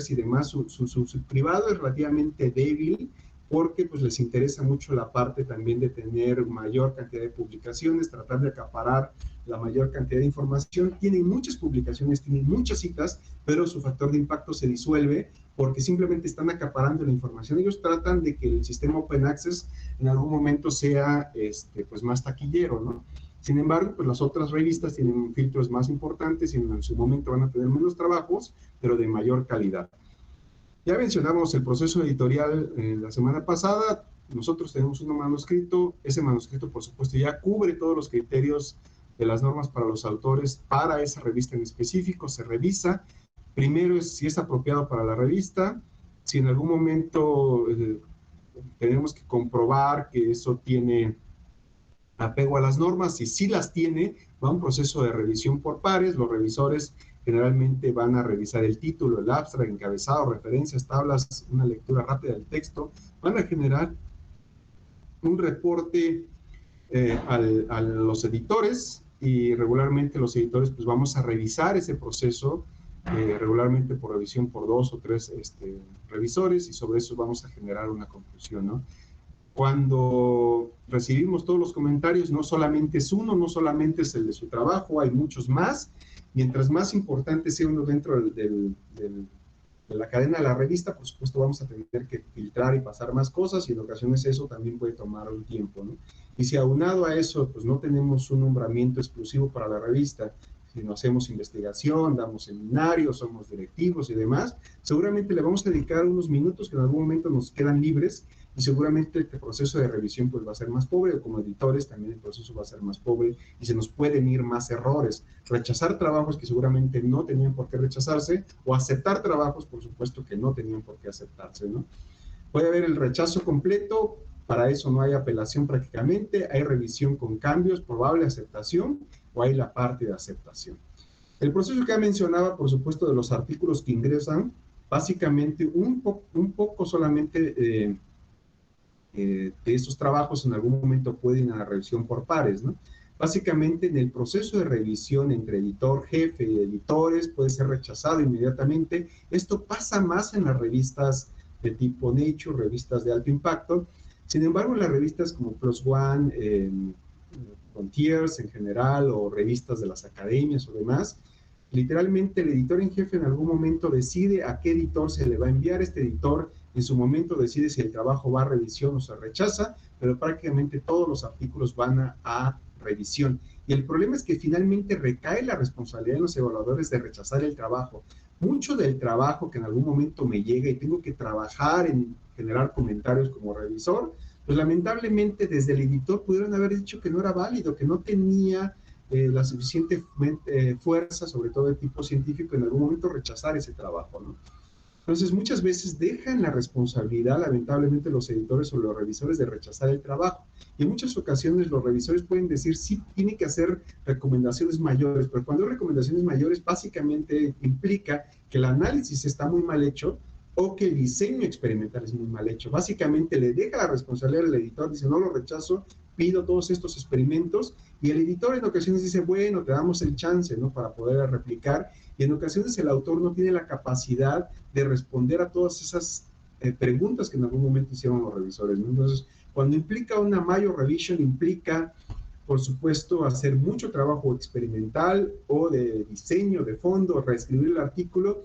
y demás, su privado es relativamente débil, porque pues les interesa mucho la parte también de tener mayor cantidad de publicaciones, tratar de acaparar la mayor cantidad de información. Tienen muchas publicaciones, tienen muchas citas, pero su factor de impacto se disuelve porque simplemente están acaparando la información. Ellos tratan de que el sistema Open Access en algún momento sea pues más taquillero, ¿no? Sin embargo, pues las otras revistas tienen filtros más importantes y en su momento van a tener menos trabajos, pero de mayor calidad. Ya mencionamos el proceso editorial la semana pasada. Nosotros tenemos un manuscrito. Ese manuscrito, por supuesto, ya cubre todos los criterios de las normas para los autores para esa revista en específico. Se revisa. Primero es si es apropiado para la revista. Si en algún momento tenemos que comprobar que eso tiene apego a las normas, si sí las tiene, va a un proceso de revisión por pares. Los revisores generalmente van a revisar el título, el abstract, encabezado, referencias, tablas, una lectura rápida del texto. Van a generar un reporte a los editores y regularmente los editores pues vamos a revisar ese proceso regularmente por revisión por 2 o 3 revisores y sobre eso vamos a generar una conclusión, ¿no? Cuando recibimos todos los comentarios, no solamente es uno, no solamente es el de su trabajo, hay muchos más. Mientras más importante sea uno dentro de la cadena de la revista, por supuesto vamos a tener que filtrar y pasar más cosas y en ocasiones eso también puede tomar un tiempo, ¿no? Y si aunado a eso, pues no tenemos un nombramiento exclusivo para la revista, sino hacemos investigación, damos seminarios, somos directivos y demás, seguramente le vamos a dedicar unos minutos que en algún momento nos quedan libres y seguramente el proceso de revisión pues va a ser más pobre, o como editores también el proceso va a ser más pobre y se nos pueden ir más errores. Rechazar trabajos que seguramente no tenían por qué rechazarse o aceptar trabajos, por supuesto, que no tenían por qué aceptarse, ¿no? Puede haber el rechazo completo, para eso no hay apelación prácticamente, hay revisión con cambios, probable aceptación o hay la parte de aceptación. El proceso que ya mencionaba, por supuesto, de los artículos que ingresan, básicamente un poco solamente de estos trabajos en algún momento pueden ir a la revisión por pares, ¿no? Básicamente en el proceso de revisión entre editor, jefe y editores puede ser rechazado inmediatamente. Esto pasa más en las revistas de tipo Nature, revistas de alto impacto. Sin embargo, en las revistas como Plus One, Frontiers en general, o revistas de las academias o demás, literalmente el editor en jefe en algún momento decide a qué editor se le va a enviar. Este editor en su momento decide si el trabajo va a revisión o se rechaza, pero prácticamente todos los artículos van a revisión. Y el problema es que finalmente recae la responsabilidad en los evaluadores de rechazar el trabajo. Mucho del trabajo que en algún momento me llega y tengo que trabajar en generar comentarios como revisor, pues lamentablemente desde el editor pudieron haber dicho que no era válido, que no tenía la suficiente fuerza, sobre todo de tipo científico, en algún momento rechazar ese trabajo, ¿no? Entonces, muchas veces dejan la responsabilidad, lamentablemente, los editores o los revisores de rechazar el trabajo. Y en muchas ocasiones los revisores pueden decir, sí, tiene que hacer recomendaciones mayores, pero cuando hay recomendaciones mayores, básicamente implica que el análisis está muy mal hecho o que el diseño experimental es muy mal hecho. Básicamente le deja la responsabilidad al editor, dice, no lo rechazo, pido todos estos experimentos, y el editor en ocasiones dice, bueno, te damos el chance, ¿no?, para poder replicar, y en ocasiones el autor no tiene la capacidad de responder a todas esas preguntas que en algún momento hicieron los revisores, ¿no? Entonces, cuando implica una major revision, implica, por supuesto, hacer mucho trabajo experimental o de diseño, de fondo, reescribir el artículo,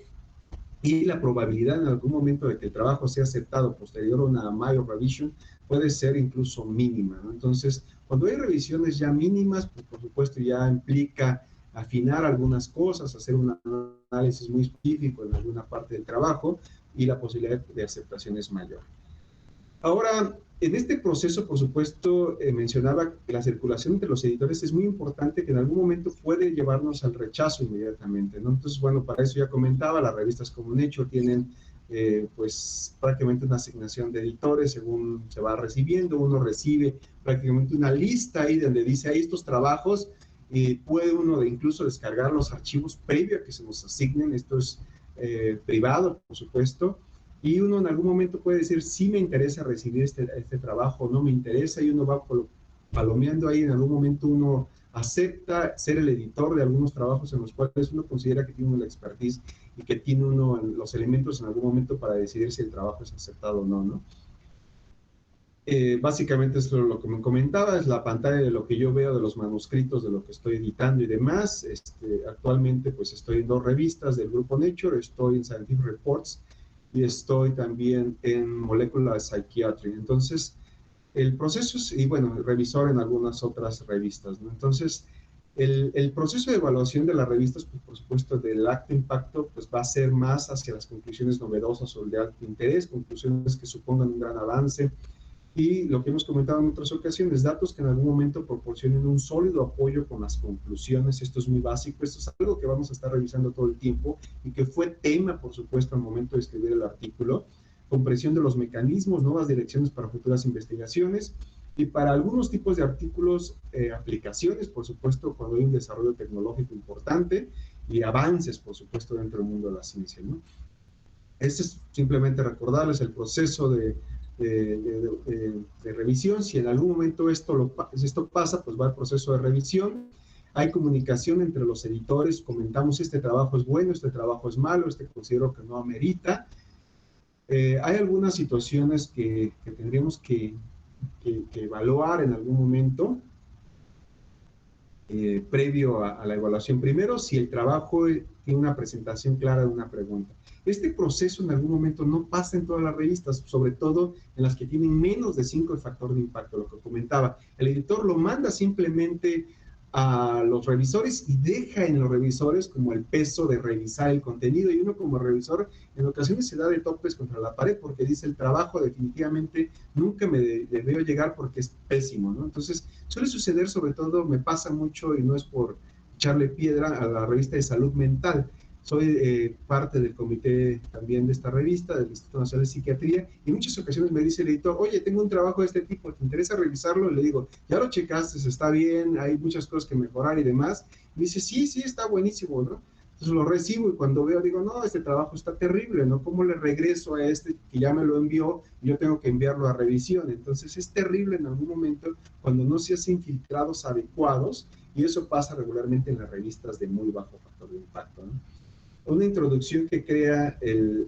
y la probabilidad en algún momento de que el trabajo sea aceptado posterior a una major revision puede ser incluso mínima, ¿no? Entonces, cuando hay revisiones ya mínimas, pues por supuesto ya implica afinar algunas cosas, hacer un análisis muy específico en alguna parte del trabajo y la posibilidad de aceptación es mayor. Ahora, en este proceso, por supuesto, mencionaba que la circulación entre los editores es muy importante, que en algún momento puede llevarnos al rechazo inmediatamente, ¿no? Entonces, bueno, para eso ya comentaba, las revistas como Nature tienen pues prácticamente una asignación de editores según se va recibiendo. Uno recibe prácticamente una lista ahí donde dice, hay estos trabajos, puede uno incluso descargar los archivos previo a que se nos asignen. Esto es privado, por supuesto, y uno en algún momento puede decir, sí me interesa recibir este trabajo, no me interesa, y uno va palomeando ahí. En algún momento uno acepta ser el editor de algunos trabajos en los cuales uno considera que tiene la expertise, y que tiene uno los elementos en algún momento para decidir si el trabajo es aceptado o no, ¿no? Básicamente es lo que me comentaba, es la pantalla de lo que yo veo de los manuscritos, de lo que estoy editando y demás. Actualmente pues estoy en 2 revistas del grupo Nature, estoy en Scientific Reports y estoy también en Molecular Psychiatry. Entonces, el proceso es, y bueno, revisor en algunas otras revistas, ¿no? Entonces, el proceso de evaluación de las revistas, pues, por supuesto, del acto impacto, pues va a ser más hacia las conclusiones novedosas o de alto interés, conclusiones que supongan un gran avance, y lo que hemos comentado en otras ocasiones, datos que en algún momento proporcionen un sólido apoyo con las conclusiones. Esto es muy básico, esto es algo que vamos a estar revisando todo el tiempo y que fue tema, por supuesto, al momento de escribir el artículo. Comprensión de los mecanismos, nuevas direcciones para futuras investigaciones y para algunos tipos de artículos, aplicaciones, por supuesto, cuando hay un desarrollo tecnológico importante y avances, por supuesto, dentro del mundo de la ciencia, ¿no? Este es simplemente recordarles el proceso de revisión. Si en algún momento esto pasa, pues va el proceso de revisión. Hay comunicación entre los editores, comentamos este trabajo es bueno, este trabajo es malo, este considero que no amerita. Hay algunas situaciones que tendríamos que evaluar en algún momento, previo a la evaluación. Primero, si el trabajo tiene una presentación clara de una pregunta. Este proceso en algún momento no pasa en todas las revistas, sobre todo en las que tienen menos de 5 el factor de impacto, lo que comentaba. El editor lo manda simplemente a los revisores y deja en los revisores como el peso de revisar el contenido, y uno como revisor en ocasiones se da de topes contra la pared porque dice el trabajo definitivamente nunca me debió llegar porque es pésimo, ¿no? Entonces suele suceder, sobre todo me pasa mucho, y no es por echarle piedra a la revista de salud mental. Soy parte del comité también de esta revista, del Instituto Nacional de Psiquiatría, y en muchas ocasiones me dice el editor, oye, tengo un trabajo de este tipo, ¿te interesa revisarlo? Y le digo, ya lo checaste, está bien, hay muchas cosas que mejorar y demás. Y me dice, sí, sí, está buenísimo, ¿no? Entonces lo recibo y cuando veo digo, no, este trabajo está terrible, ¿no? ¿Cómo le regreso a este que ya me lo envió y yo tengo que enviarlo a revisión? Entonces es terrible en algún momento cuando no se hacen filtrados adecuados, y eso pasa regularmente en las revistas de muy bajo factor de impacto, ¿no? Una introducción que crea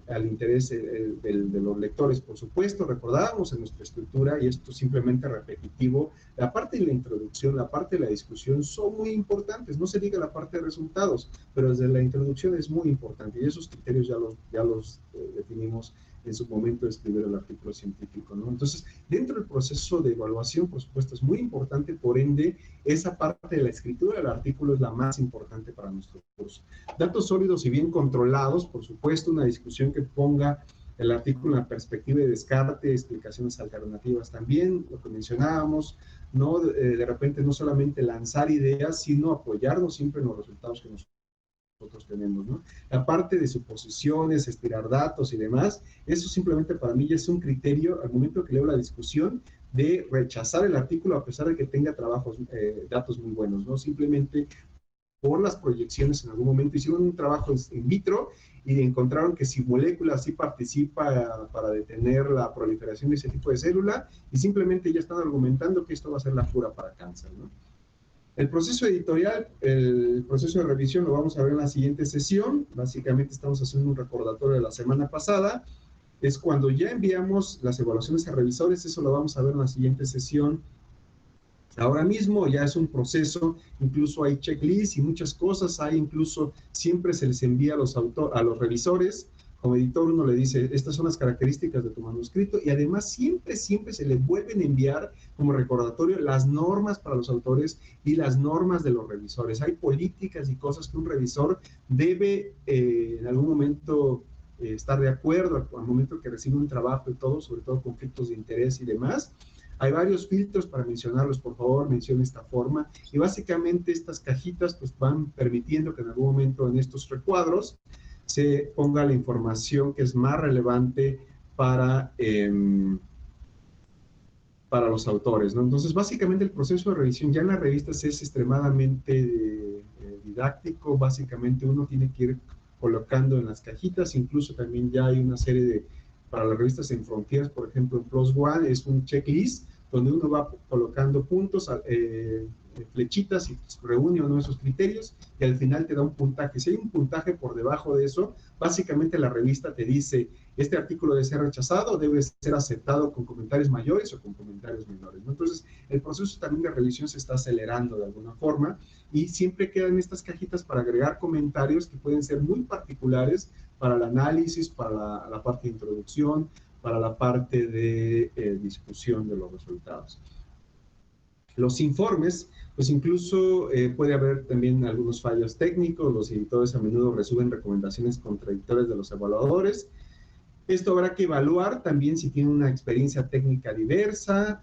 al interés de los lectores, por supuesto. Recordábamos en nuestra estructura, y esto simplemente repetitivo, la parte de la introducción, la parte de la discusión son muy importantes, no se diga la parte de resultados, pero desde la introducción es muy importante, y esos criterios ya los definimos en su momento de escribir el artículo científico, ¿no? Entonces, dentro del proceso de evaluación, por supuesto, es muy importante, por ende, esa parte de la escritura del artículo es la más importante para nuestro curso. Datos sólidos y bien controlados, por supuesto, una discusión que ponga el artículo en la perspectiva de descarte, explicaciones alternativas también, lo que mencionábamos, no de repente no solamente lanzar ideas, sino apoyarnos siempre en los resultados que nosotros tenemos, ¿no? La parte de suposiciones, estirar datos y demás, eso simplemente para mí ya es un criterio al momento que leo la discusión de rechazar el artículo a pesar de que tenga datos muy buenos, ¿no? Simplemente por las proyecciones en algún momento hicieron un trabajo in vitro y encontraron que si molécula sí participa para detener la proliferación de ese tipo de célula, y simplemente ya están argumentando que esto va a ser la cura para cáncer, ¿no? El proceso editorial, el proceso de revisión lo vamos a ver en la siguiente sesión. Básicamente estamos haciendo un recordatorio de la semana pasada. Es cuando ya enviamos las evaluaciones a revisores, eso lo vamos a ver en la siguiente sesión. Ahora mismo ya es un proceso, incluso hay checklists y muchas cosas, hay incluso, siempre se les envía a los revisores, como editor uno le dice, estas son las características de tu manuscrito, y además siempre se le vuelven a enviar como recordatorio las normas para los autores y las normas de los revisores. Hay políticas y cosas que un revisor debe en algún momento estar de acuerdo al momento que recibe un trabajo y todo, sobre todo conflictos de interés y demás. Hay varios filtros para mencionarlos, por favor, mencione esta forma, y básicamente estas cajitas pues van permitiendo que en algún momento en estos recuadros se ponga la información que es más relevante para los autores, ¿no? Entonces, básicamente el proceso de revisión ya en las revistas es extremadamente didáctico. Básicamente uno tiene que ir colocando en las cajitas, incluso también ya hay una serie para las revistas en Frontiers, por ejemplo, en PLOS ONE es un checklist donde uno va colocando puntos flechitas y reúne uno de esos criterios y al final te da un puntaje. Si hay un puntaje por debajo de eso, básicamente la revista te dice, este artículo debe ser rechazado, debe ser aceptado con comentarios mayores o con comentarios menores, ¿no? Entonces, el proceso también de revisión se está acelerando de alguna forma y siempre quedan estas cajitas para agregar comentarios que pueden ser muy particulares para el análisis, para la parte de introducción, para la parte de discusión de los resultados. Los informes, pues incluso puede haber también algunos fallos técnicos, los editores a menudo reciben recomendaciones contradictorias de los evaluadores. Esto habrá que evaluar también si tienen una experiencia técnica diversa,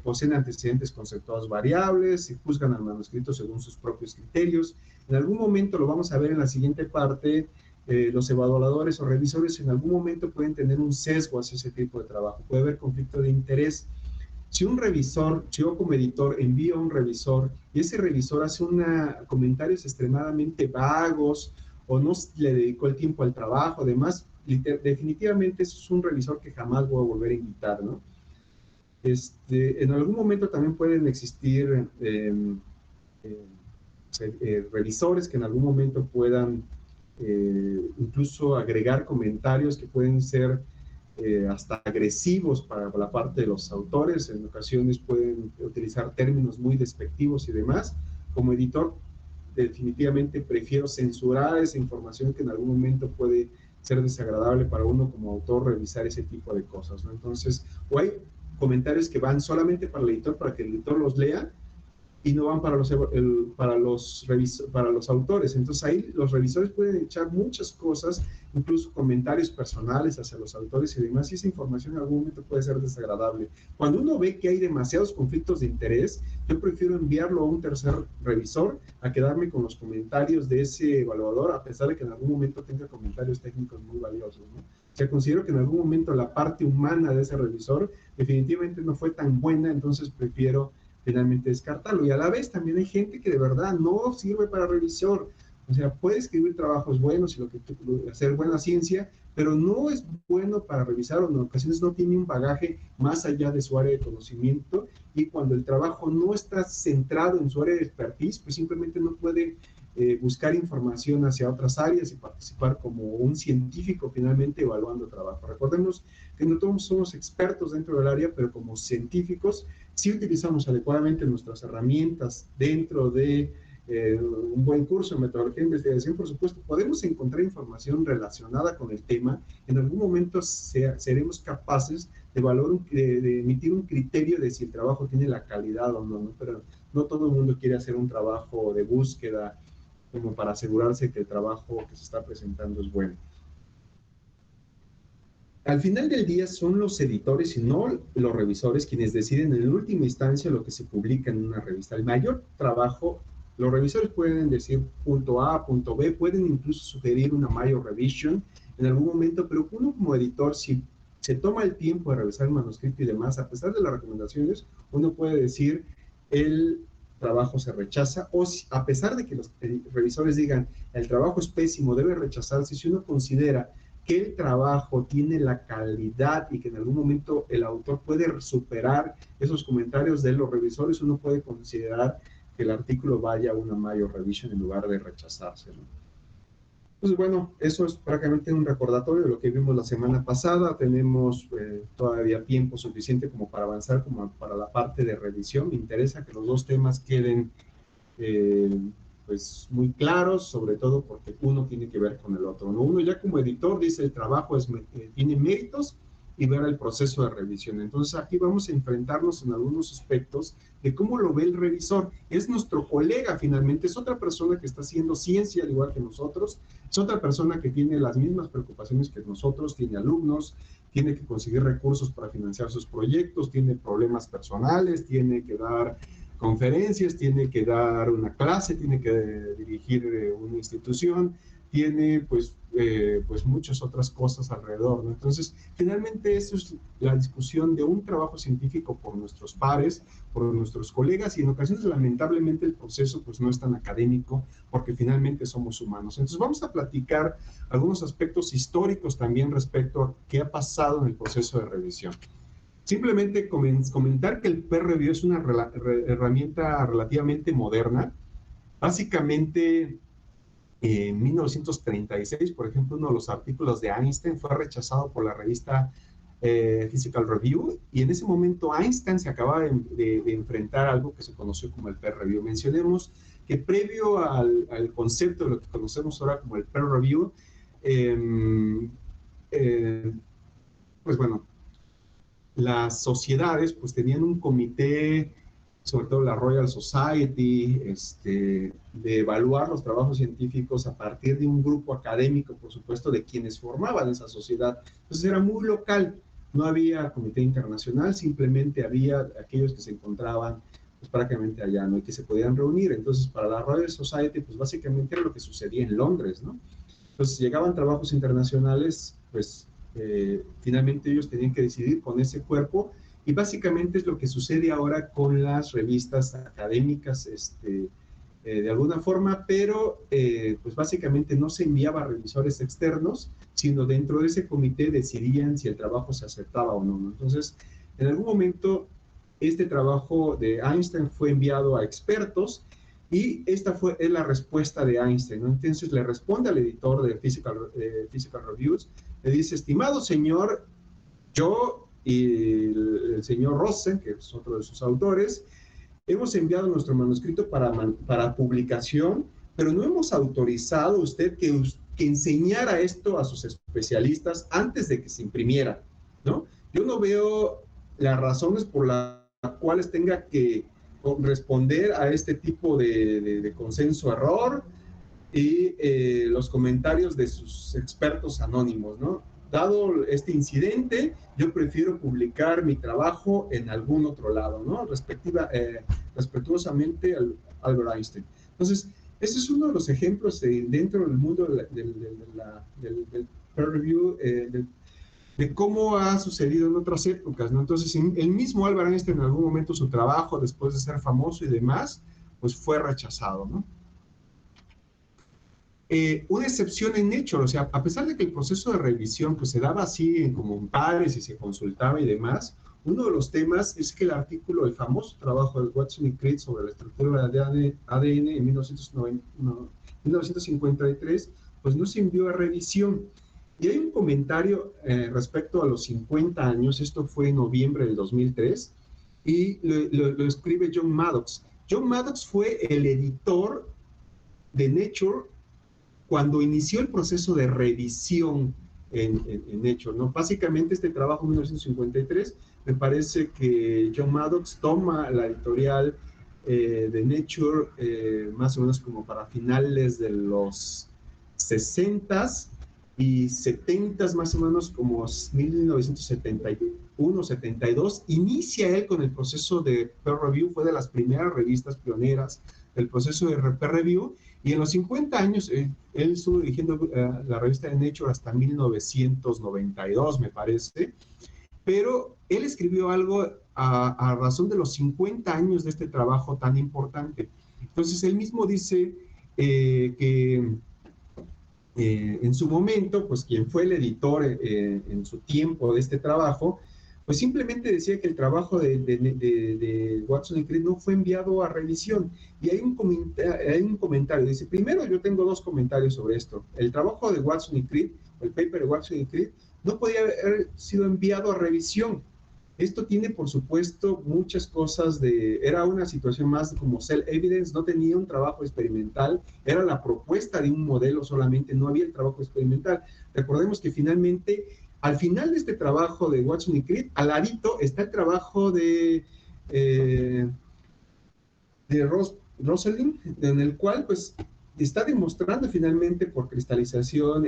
poseen antecedentes conceptuados variables, si juzgan al manuscrito según sus propios criterios. En algún momento, lo vamos a ver en la siguiente parte, los evaluadores o revisores en algún momento pueden tener un sesgo hacia ese tipo de trabajo, puede haber conflicto de interés. Si un revisor, si yo como editor envío a un revisor y ese revisor hace comentarios extremadamente vagos o no le dedicó el tiempo al trabajo, además, definitivamente eso es un revisor que jamás voy a volver a invitar, ¿no? En algún momento también pueden existir revisores que en algún momento puedan incluso agregar comentarios que pueden ser hasta agresivos para la parte de los autores. En ocasiones pueden utilizar términos muy despectivos y demás. Como editor, definitivamente prefiero censurar esa información que en algún momento puede ser desagradable para uno como autor revisar ese tipo de cosas, ¿no? Entonces, o hay comentarios que van solamente para el editor, para que el editor los lea, y no van para los autores. Entonces ahí los revisores pueden echar muchas cosas, incluso comentarios personales hacia los autores y demás, y esa información en algún momento puede ser desagradable. Cuando uno ve que hay demasiados conflictos de interés, yo prefiero enviarlo a un tercer revisor a quedarme con los comentarios de ese evaluador, a pesar de que en algún momento tenga comentarios técnicos muy valiosos, ¿no? O sea, considero que en algún momento la parte humana de ese revisor definitivamente no fue tan buena, entonces prefiero finalmente descartarlo. Y a la vez también hay gente que de verdad no sirve para revisor. O sea, puede escribir trabajos buenos y hacer buena ciencia, pero no es bueno para revisar o en ocasiones no tiene un bagaje más allá de su área de conocimiento, y cuando el trabajo no está centrado en su área de expertise, pues simplemente no puede buscar información hacia otras áreas y participar como un científico finalmente evaluando trabajo. Recordemos que no todos somos expertos dentro del área, pero como científicos si utilizamos adecuadamente nuestras herramientas dentro de un buen curso en metodología de investigación, por supuesto, podemos encontrar información relacionada con el tema. En algún momento seremos capaces de emitir un criterio de si el trabajo tiene la calidad o no, ¿no? Pero no todo el mundo quiere hacer un trabajo de búsqueda como para asegurarse que el trabajo que se está presentando es bueno. Al final del día son los editores y no los revisores quienes deciden en última instancia lo que se publica en una revista. El mayor trabajo, los revisores pueden decir punto A, punto B, pueden incluso sugerir una major revision en algún momento, pero uno como editor, si se toma el tiempo de revisar el manuscrito y demás, a pesar de las recomendaciones, uno puede decir el trabajo se rechaza, o si, a pesar de que los revisores digan el trabajo es pésimo, debe rechazarse, si uno considera que el trabajo tiene la calidad y que en algún momento el autor puede superar esos comentarios de los revisores, uno puede considerar que el artículo vaya a una major revision en lugar de rechazarse, ¿no? Pues bueno, eso es prácticamente un recordatorio de lo que vimos la semana pasada. Tenemos todavía tiempo suficiente como para avanzar como para la parte de revisión. Me interesa que los dos temas queden pues muy claros, sobre todo porque uno tiene que ver con el otro, ¿no? Uno ya como editor dice el trabajo tiene méritos y ver el proceso de revisión. Entonces aquí vamos a enfrentarnos en algunos aspectos de cómo lo ve el revisor. Es nuestro colega finalmente, es otra persona que está haciendo ciencia al igual que nosotros, es otra persona que tiene las mismas preocupaciones que nosotros, tiene alumnos, tiene que conseguir recursos para financiar sus proyectos, tiene problemas personales, tiene que dar conferencias, tiene que dar una clase, tiene que dirigir una institución, tiene pues muchas otras cosas alrededor, ¿no? Entonces, finalmente eso es la discusión de un trabajo científico por nuestros pares, por nuestros colegas, y en ocasiones lamentablemente el proceso pues no es tan académico porque finalmente somos humanos. Entonces vamos a platicar algunos aspectos históricos también respecto a qué ha pasado en el proceso de revisión. Simplemente comentar que el peer review es una herramienta relativamente moderna. Básicamente, en 1936, por ejemplo, uno de los artículos de Einstein fue rechazado por la revista Physical Review, y en ese momento Einstein se acababa de enfrentar a algo que se conoció como el peer review. Mencionemos que previo al concepto de lo que conocemos ahora como el peer review, pues bueno, las sociedades pues tenían un comité, sobre todo la Royal Society, de evaluar los trabajos científicos a partir de un grupo académico, por supuesto, de quienes formaban esa sociedad. Entonces era muy local, no había comité internacional, simplemente había aquellos que se encontraban pues prácticamente allá, ¿no? Y que se podían reunir. Entonces para la Royal Society pues básicamente era lo que sucedía en Londres, ¿no? Entonces llegaban trabajos internacionales, pues finalmente ellos tenían que decidir con ese cuerpo, y básicamente es lo que sucede ahora con las revistas académicas, de alguna forma, pero pues básicamente no se enviaba a revisores externos, sino dentro de ese comité decidían si el trabajo se aceptaba o no, ¿no? Entonces, en algún momento, este trabajo de Einstein fue enviado a expertos, y esta es la respuesta de Einstein, ¿no? Entonces le responde al editor de Physical Reviews, le dice: estimado señor, yo y el señor Rosen, que es otro de sus autores, hemos enviado nuestro manuscrito para publicación, pero no hemos autorizado a usted que enseñara esto a sus especialistas antes de que se imprimiera, ¿no? Yo no veo las razones por las cuales tenga que responder a este tipo de consenso-error y los comentarios de sus expertos anónimos, ¿no? Dado este incidente, yo prefiero publicar mi trabajo en algún otro lado, ¿no? Respetuosamente, Albert Einstein. Entonces, ese es uno de los ejemplos dentro del mundo del peer review, de cómo ha sucedido en otras épocas, ¿no? Entonces, el mismo Albert Einstein, en algún momento, su trabajo, después de ser famoso y demás, pues fue rechazado, ¿no? Una excepción en Nature, o sea, a pesar de que el proceso de revisión pues se daba así como en pares y se consultaba y demás, uno de los temas es que el artículo, el famoso trabajo de Watson y Crick sobre la estructura de ADN en 1953, pues no se envió a revisión. Y hay un comentario respecto a los 50 años, esto fue en noviembre del 2003, y lo escribe John Maddox. John Maddox fue el editor de Nature cuando inició el proceso de revisión en Nature, ¿no? Básicamente este trabajo en 1953, me parece que John Maddox toma la editorial de Nature más o menos como para finales de los 60s y 70s, más o menos como 1971, 72, inicia él con el proceso de peer review, fue de las primeras revistas pioneras del proceso de peer review, y en los 50 años, él estuvo dirigiendo la revista de Nature hasta 1992, me parece, pero él escribió algo a razón de los 50 años de este trabajo tan importante. Entonces, él mismo dice que en su momento, pues quien fue el editor en su tiempo de este trabajo, pues simplemente decía que el trabajo de Watson y Crick no fue enviado a revisión. Y hay un comentario, dice: primero, yo tengo dos comentarios sobre esto. El trabajo de Watson y Crick, el paper de Watson y Crick, no podía haber sido enviado a revisión. Esto tiene, por supuesto, muchas cosas era una situación más como self-evidence, no tenía un trabajo experimental, era la propuesta de un modelo solamente, no había el trabajo experimental. Recordemos que finalmente, al final de este trabajo de Watson y Crick, al ladito está el trabajo de Rosalind, en el cual pues está demostrando finalmente por cristalización,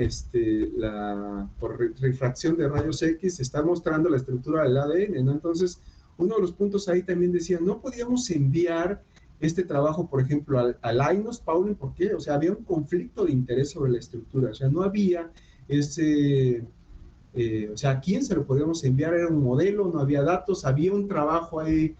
por refracción de rayos X, está mostrando la estructura del ADN, ¿no? Entonces, uno de los puntos ahí también decía, no podíamos enviar este trabajo, por ejemplo, a Linus Pauling, ¿por qué? O sea, había un conflicto de interés sobre la estructura, o sea, no había o sea, ¿a quién se lo podíamos enviar? Era un modelo, no había datos, había un trabajo ahí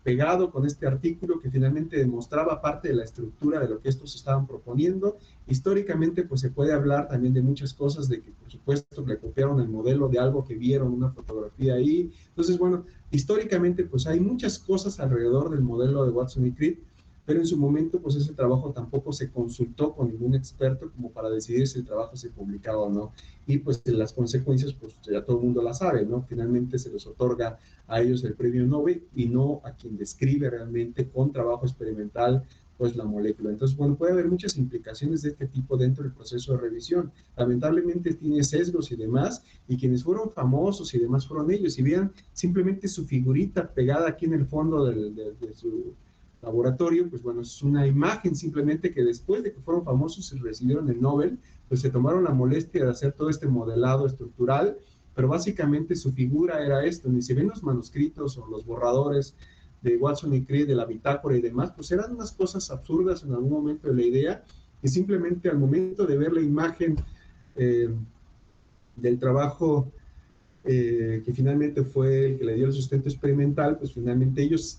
pegado con este artículo que finalmente demostraba parte de la estructura de lo que estos estaban proponiendo. Históricamente, pues se puede hablar también de muchas cosas, de que por supuesto le copiaron el modelo de algo que vieron, una fotografía ahí. Entonces, bueno, históricamente pues hay muchas cosas alrededor del modelo de Watson y Crick, pero en su momento pues ese trabajo tampoco se consultó con ningún experto como para decidir si el trabajo se publicaba o no. Y pues las consecuencias pues ya todo el mundo las sabe, ¿no? Finalmente se les otorga a ellos el premio Nobel y no a quien describe realmente con trabajo experimental pues la molécula. Entonces, bueno, puede haber muchas implicaciones de este tipo dentro del proceso de revisión. Lamentablemente tiene sesgos y demás, y quienes fueron famosos y demás fueron ellos. Si vean simplemente su figurita pegada aquí en el fondo de su laboratorio, pues bueno, es una imagen simplemente que después de que fueron famosos y recibieron el Nobel, pues se tomaron la molestia de hacer todo este modelado estructural, pero básicamente su figura era esto. Ni si ven los manuscritos o los borradores de Watson y Crick, de la bitácora y demás, pues eran unas cosas absurdas en algún momento de la idea, y simplemente al momento de ver la imagen del trabajo que finalmente fue el que le dio el sustento experimental, pues finalmente ellos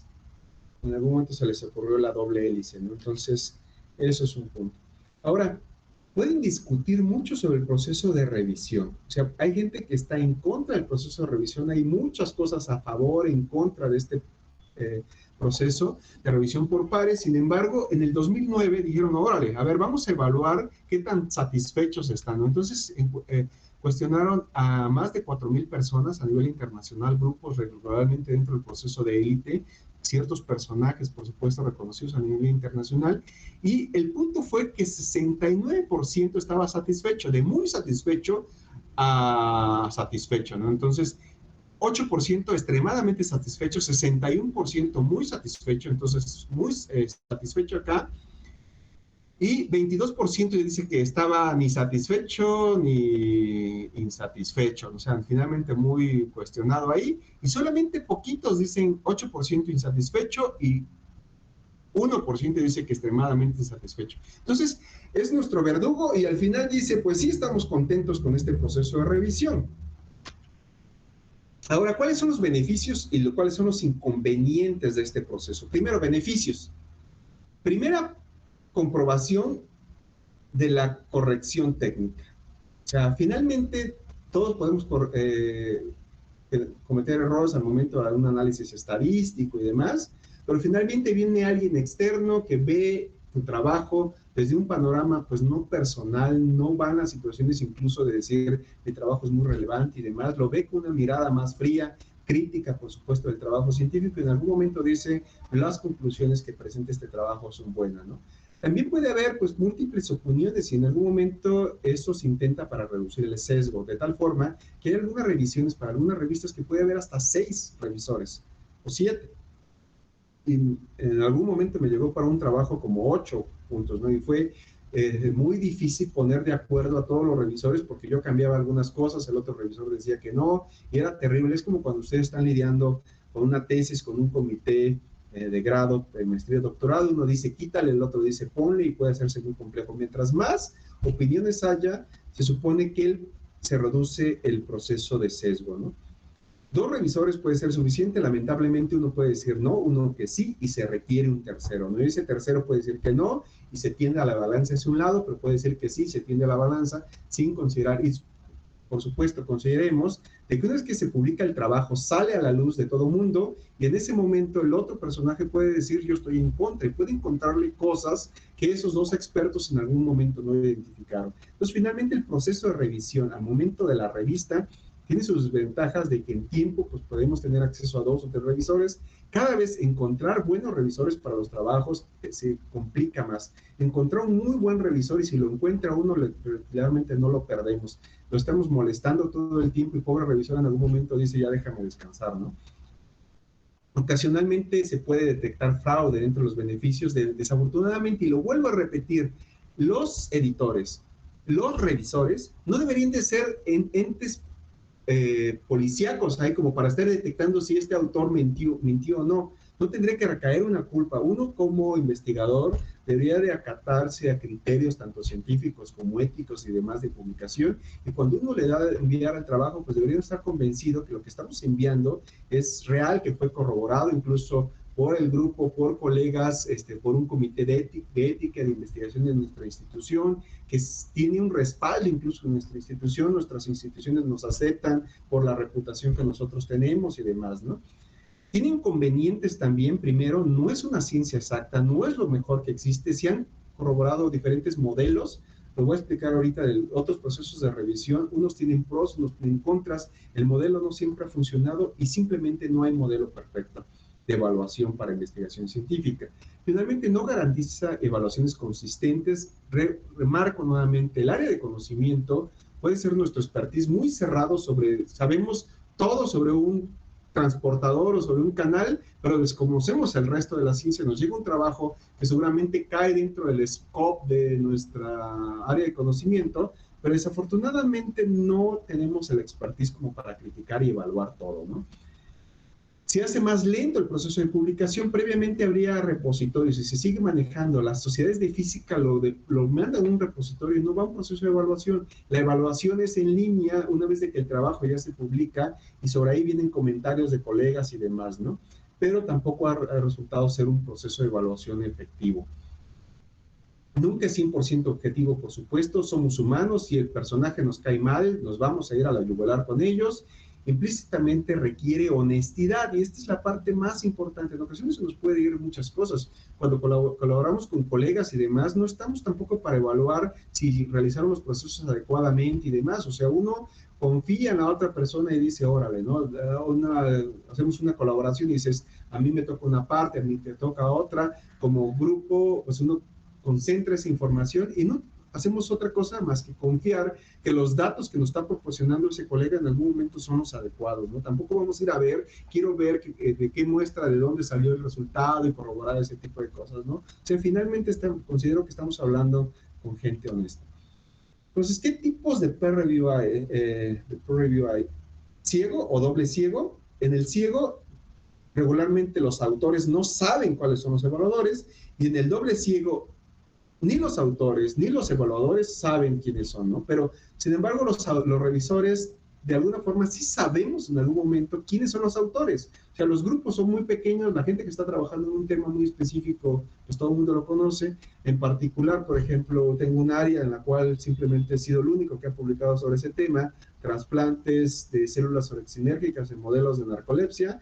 en algún momento se les ocurrió la doble hélice, ¿no? Entonces, eso es un punto. Ahora, pueden discutir mucho sobre el proceso de revisión. O sea, hay gente que está en contra del proceso de revisión, hay muchas cosas a favor, en contra de este proceso de revisión por pares. Sin embargo, en el 2009 dijeron, órale, a ver, vamos a evaluar qué tan satisfechos están, ¿no? Entonces, cuestionaron a más de 4,000 personas a nivel internacional, grupos regularmente dentro del proceso de élite, ciertos personajes, por supuesto, reconocidos a nivel internacional, y el punto fue que 69% estaba satisfecho, de muy satisfecho a satisfecho, ¿no? Entonces, 8% extremadamente satisfecho, 61% muy satisfecho, entonces muy satisfecho acá, y 22% dice que estaba ni satisfecho ni insatisfecho, o sea, finalmente muy cuestionado ahí, y solamente poquitos dicen 8% insatisfecho y 1% dice que extremadamente insatisfecho. Entonces, es nuestro verdugo y al final dice, pues sí estamos contentos con este proceso de revisión. Ahora, ¿cuáles son los beneficios y cuáles son los inconvenientes de este proceso? Primero, beneficios. Primera comprobación de la corrección técnica. O sea, finalmente todos podemos cometer errores al momento de un análisis estadístico y demás, pero finalmente viene alguien externo que ve tu trabajo desde un panorama pues no personal, no van a situaciones incluso de decir mi trabajo es muy relevante y demás, lo ve con una mirada más fría, crítica por supuesto del trabajo científico, y en algún momento dice las conclusiones que presenta este trabajo son buenas, ¿no? También puede haber pues múltiples opiniones y en algún momento eso se intenta para reducir el sesgo, de tal forma que hay algunas revisiones para algunas revistas que puede haber hasta 6 revisores o 7. Y en algún momento me llegó para un trabajo como 8 puntos, ¿no? Y fue muy difícil poner de acuerdo a todos los revisores porque yo cambiaba algunas cosas, el otro revisor decía que no, y era terrible. Es como cuando ustedes están lidiando con una tesis, con un comité de grado, de maestría, doctorado, uno dice quítale, el otro dice ponle, y puede hacerse muy complejo. Mientras más opiniones haya, se supone que se reduce el proceso de sesgo, ¿no? 2 revisores puede ser suficiente, lamentablemente uno puede decir no, uno que sí, y se requiere un tercero, ¿no? Y ese tercero puede decir que no, y se tiende a la balanza hacia un lado, pero puede decir que sí, se tiende a la balanza, sin considerar, y por supuesto, consideremos de que una vez que se publica el trabajo, sale a la luz de todo mundo, y en ese momento el otro personaje puede decir yo estoy en contra, y puede encontrarle cosas que esos 2 expertos en algún momento no identificaron. Entonces, finalmente el proceso de revisión al momento de la revista tiene sus ventajas de que en tiempo pues podemos tener acceso a 2 o 3 revisores. Cada vez encontrar buenos revisores para los trabajos se complica más. Encontrar un muy buen revisor, y si lo encuentra uno, realmente no lo perdemos. Lo estamos molestando todo el tiempo y pobre revisor en algún momento dice ya déjame descansar, ¿no? Ocasionalmente se puede detectar fraude dentro de los beneficios, desafortunadamente, y lo vuelvo a repetir, los editores, los revisores no deberían de ser entes policíacos ahí como para estar detectando si este autor mintió o no. no tendría que recaer una culpa. Uno como investigador debería de acatarse a criterios tanto científicos como éticos y demás de publicación, y cuando uno le da de enviar el trabajo, pues debería estar convencido que lo que estamos enviando es real, que fue corroborado incluso por el grupo, por colegas, por un comité de ética de investigación de nuestra institución, que tiene un respaldo incluso en nuestra institución, nuestras instituciones nos aceptan por la reputación que nosotros tenemos y demás, ¿no? Tiene inconvenientes también. Primero, no es una ciencia exacta, no es lo mejor que existe. Se han corroborado diferentes modelos. Lo voy a explicar ahorita de otros procesos de revisión. Unos tienen pros, unos tienen contras. El modelo no siempre ha funcionado y simplemente no hay modelo perfecto de evaluación para investigación científica. Finalmente, no garantiza evaluaciones consistentes. Remarco nuevamente, el área de conocimiento puede ser nuestro expertise muy cerrado sobre, sabemos todo sobre un transportador o sobre un canal, pero desconocemos el resto de la ciencia. Nos llega un trabajo que seguramente cae dentro del scope de nuestra área de conocimiento, pero desafortunadamente no tenemos el expertise como para criticar y evaluar todo, ¿no? Se hace más lento el proceso de publicación. Previamente habría repositorios y se sigue manejando. Las sociedades de física lo mandan a un repositorio y no va a un proceso de evaluación. La evaluación es en línea una vez de que el trabajo ya se publica y sobre ahí vienen comentarios de colegas y demás, ¿no? Pero tampoco ha resultado ser un proceso de evaluación efectivo. Nunca es 100% objetivo, por supuesto. Somos humanos. Si el personaje nos cae mal, nos vamos a ir a la yugular con ellos. Implícitamente requiere honestidad, y esta es la parte más importante. En ocasiones se nos puede ir muchas cosas. Cuando colaboramos con colegas y demás, no estamos tampoco para evaluar si realizaron los procesos adecuadamente y demás. O sea, uno confía en la otra persona y dice, órale, ¿no? Hacemos una colaboración y dices, a mí me toca una parte, a mí te toca otra. Como grupo, pues uno concentra esa información y no hacemos otra cosa más que confiar que los datos que nos está proporcionando ese colega en algún momento son los adecuados, ¿no? Tampoco vamos a ir a ver, quiero ver de qué muestra, de dónde salió el resultado y corroborar ese tipo de cosas, ¿no? O sea, finalmente considero que estamos hablando con gente honesta. Entonces, ¿qué tipos de peer review hay? ¿Ciego o doble ciego? En el ciego, regularmente los autores no saben cuáles son los evaluadores, y en el doble ciego, ni los autores ni los evaluadores saben quiénes son, ¿no? Pero, sin embargo, los revisores, de alguna forma, sí sabemos en algún momento quiénes son los autores. O sea, los grupos son muy pequeños, la gente que está trabajando en un tema muy específico, pues todo el mundo lo conoce. En particular, por ejemplo, tengo un área en la cual simplemente he sido el único que ha publicado sobre ese tema, trasplantes de células orexinergicas en modelos de narcolepsia,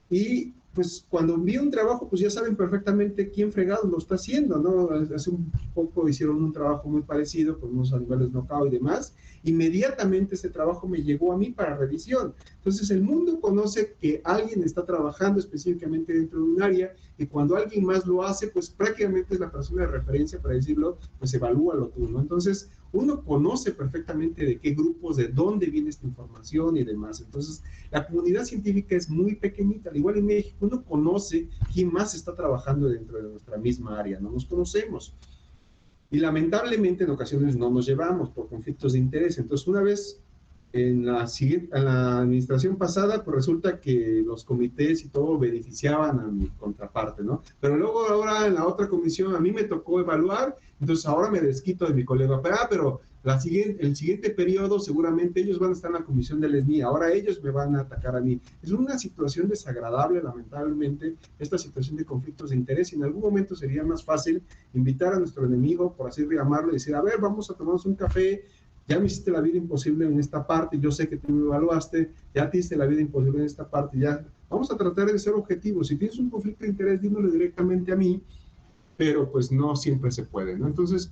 y pues cuando envío un trabajo, pues ya saben perfectamente quién fregado lo está haciendo, ¿no? Hace un poco hicieron un trabajo muy parecido con unos animales knockout y demás. Inmediatamente ese trabajo me llegó a mí para revisión. Entonces el mundo conoce que alguien está trabajando específicamente dentro de un área, y cuando alguien más lo hace, pues prácticamente es la persona de referencia para decirlo, pues evalúalo tú, ¿no? Entonces uno conoce perfectamente de qué grupos, de dónde viene esta información y demás. Entonces la comunidad científica es muy pequeñita. Al igual en México, uno conoce quién más está trabajando dentro de nuestra misma área, no nos conocemos. Y lamentablemente en ocasiones no nos llevamos por conflictos de interés. Entonces, una vez en la administración pasada, pues resulta que los comités y todo beneficiaban a mi contraparte, ¿no? Pero luego ahora en la otra comisión a mí me tocó evaluar, entonces ahora me desquito de mi colega. Pero el siguiente periodo seguramente ellos van a estar en la comisión del SNI, ahora ellos me van a atacar a mí. Es una situación desagradable, lamentablemente, esta situación de conflictos de interés, y en algún momento sería más fácil invitar a nuestro enemigo, por así llamarlo, y decir, a ver, vamos a tomarnos un café, ya me hiciste la vida imposible en esta parte, yo sé que tú me evaluaste, ya te hiciste la vida imposible en esta parte, ya vamos a tratar de ser objetivos. Si tienes un conflicto de interés, dímelo directamente a mí, pero pues no siempre se puede, ¿no? Entonces,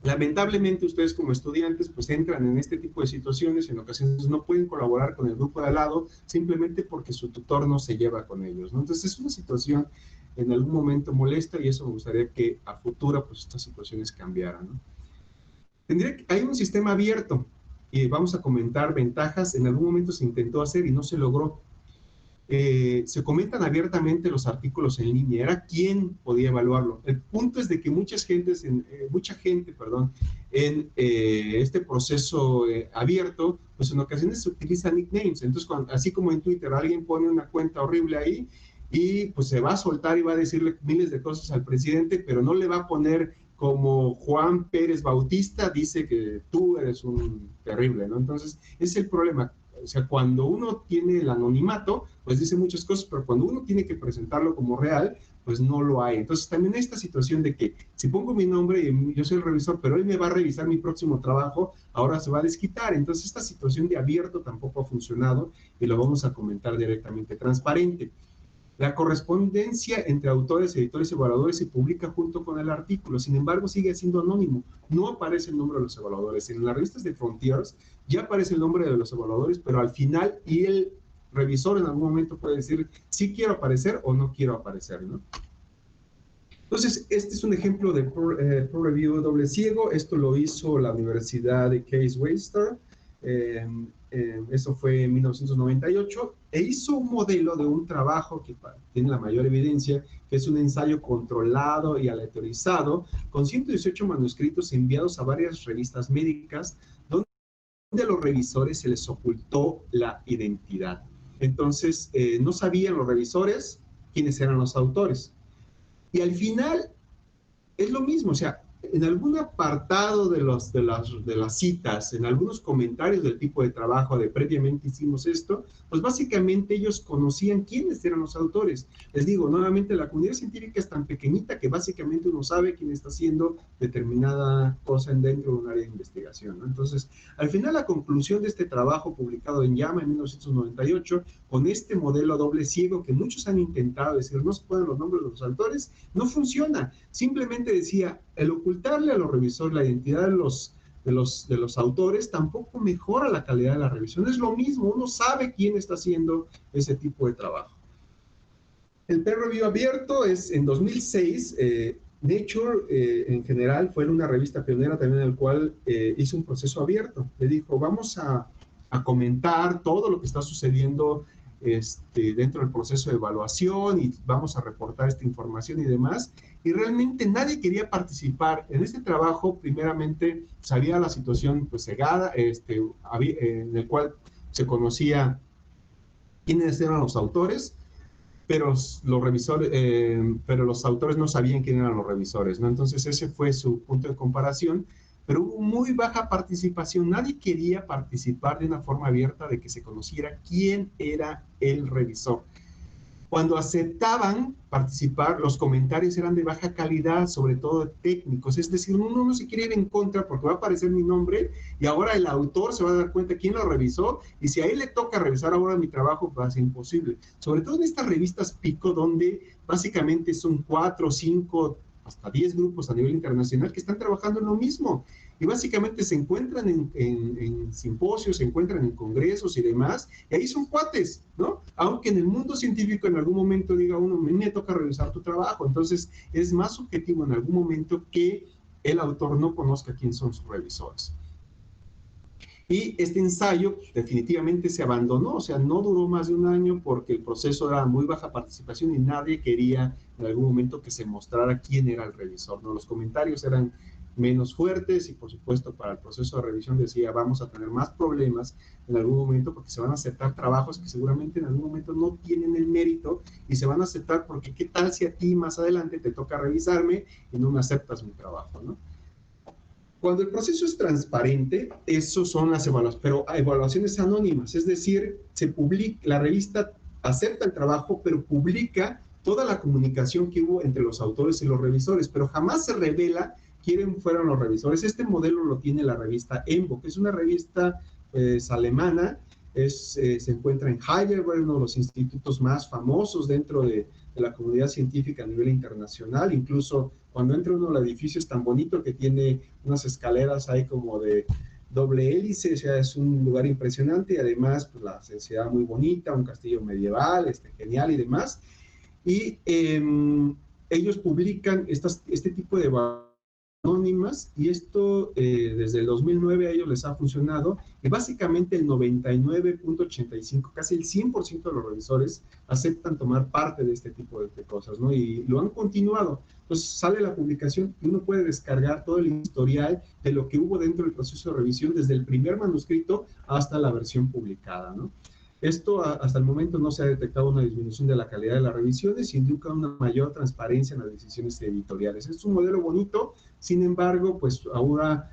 lamentablemente ustedes como estudiantes pues entran en este tipo de situaciones, en ocasiones no pueden colaborar con el grupo de al lado simplemente porque su tutor no se lleva con ellos, ¿no? Entonces es una situación en algún momento molesta, y eso me gustaría que a futuro pues estas situaciones cambiaran, ¿no? Hay un sistema abierto y vamos a comentar ventajas. En algún momento se intentó hacer y no se logró. Se comentan abiertamente los artículos en línea, era quién podía evaluarlo. El punto es de que mucha gente en este proceso abierto, pues en ocasiones se utilizan nicknames. Entonces, así como en Twitter alguien pone una cuenta horrible ahí y pues se va a soltar y va a decirle miles de cosas al presidente, pero no le va a poner como Juan Pérez Bautista dice que tú eres un terrible, ¿no? Entonces, ese es el problema. O sea, cuando uno tiene el anonimato, pues dice muchas cosas, pero cuando uno tiene que presentarlo como real, pues no lo hay. Entonces, también esta situación de que si pongo mi nombre y yo soy el revisor, pero él me va a revisar mi próximo trabajo, ahora se va a desquitar. Entonces, esta situación de abierto tampoco ha funcionado y lo vamos a comentar directamente. Transparente. La correspondencia entre autores, editores y evaluadores se publica junto con el artículo, sin embargo sigue siendo anónimo, no aparece el nombre de los evaluadores. En las revistas de Frontiers ya aparece el nombre de los evaluadores, pero al final y el revisor en algún momento puede decir si quiero aparecer o no quiero aparecer, ¿no? Entonces, este es un ejemplo de Peer Review doble ciego. Esto lo hizo la Universidad de Case Western. Eso fue en 1998. E hizo un modelo de un trabajo que tiene la mayor evidencia, que es un ensayo controlado y aleatorizado con 118 manuscritos enviados a varias revistas médicas, donde a los revisores se les ocultó la identidad. Entonces, no sabían los revisores quiénes eran los autores. Y al final es lo mismo, o sea, en algún apartado de las citas, en algunos comentarios del tipo de trabajo de previamente hicimos esto, pues básicamente ellos conocían quiénes eran los autores. Les digo, nuevamente, la comunidad científica es tan pequeñita que básicamente uno sabe quién está haciendo determinada cosa dentro de un área de investigación, ¿no? Entonces, al final la conclusión de este trabajo publicado en JAMA en 1998, con este modelo doble ciego que muchos han intentado decir, no se pueden los nombres de los autores, no funciona. Simplemente decía, el ocultarle a los revisores la identidad de los autores tampoco mejora la calidad de la revisión. Es lo mismo, uno sabe quién está haciendo ese tipo de trabajo. El peer review abierto es en 2006. Nature en general fue una revista pionera también en la cual hizo un proceso abierto. Le dijo, vamos a comentar todo lo que está sucediendo dentro del proceso de evaluación y vamos a reportar esta información y demás. Y realmente nadie quería participar en este trabajo. Primeramente, sabía la situación pues cegada, en el cual se conocía quiénes eran los autores, pero los autores no sabían quién eran los revisores, ¿no? Entonces ese fue su punto de comparación, pero hubo muy baja participación. Nadie quería participar de una forma abierta de que se conociera quién era el revisor. Cuando aceptaban participar, los comentarios eran de baja calidad, sobre todo técnicos. Es decir, uno no se quiere ir en contra porque va a aparecer mi nombre y ahora el autor se va a dar cuenta quién lo revisó, y si a él le toca revisar ahora mi trabajo, va a ser imposible. Sobre todo en estas revistas pico, donde básicamente son 4, 5, hasta 10 grupos a nivel internacional que están trabajando en lo mismo. Y básicamente se encuentran en simposios, se encuentran en congresos y demás, y ahí son cuates, ¿no? Aunque en el mundo científico en algún momento diga uno, me toca revisar tu trabajo. Entonces es más subjetivo en algún momento que el autor no conozca quién son sus revisores. Y este ensayo definitivamente se abandonó, o sea, no duró más de un año porque el proceso era muy baja participación y nadie quería en algún momento que se mostrara quién era el revisor, ¿no? Los comentarios eran menos fuertes y por supuesto para el proceso de revisión decía vamos a tener más problemas en algún momento porque se van a aceptar trabajos que seguramente en algún momento no tienen el mérito y se van a aceptar porque qué tal si a ti más adelante te toca revisarme y no me aceptas mi trabajo, ¿no? Cuando el proceso es transparente, eso son las evaluaciones, pero evaluaciones anónimas, es decir, la revista acepta el trabajo, pero publica toda la comunicación que hubo entre los autores y los revisores, pero jamás se revela quiénes fueron los revisores. Este modelo lo tiene la revista EMBO, que es una revista alemana, se encuentra en Heidelberg, uno de los institutos más famosos dentro de la comunidad científica a nivel internacional. Incluso cuando entra uno al edificio es tan bonito que tiene unas escaleras ahí como de doble hélice, o sea, es un lugar impresionante y además pues, la ciudad muy bonita, un castillo medieval, genial y demás. Y ellos publican este tipo de anónimas y esto desde el 2009 a ellos les ha funcionado y básicamente el 99.85, casi el 100% de los revisores aceptan tomar parte de este tipo de cosas, ¿no? Y lo han continuado. Entonces sale la publicación y uno puede descargar todo el historial de lo que hubo dentro del proceso de revisión desde el primer manuscrito hasta la versión publicada, ¿no? Esto hasta el momento no se ha detectado una disminución de la calidad de las revisiones y indica una mayor transparencia en las decisiones editoriales. Es un modelo bonito, sin embargo, pues ahora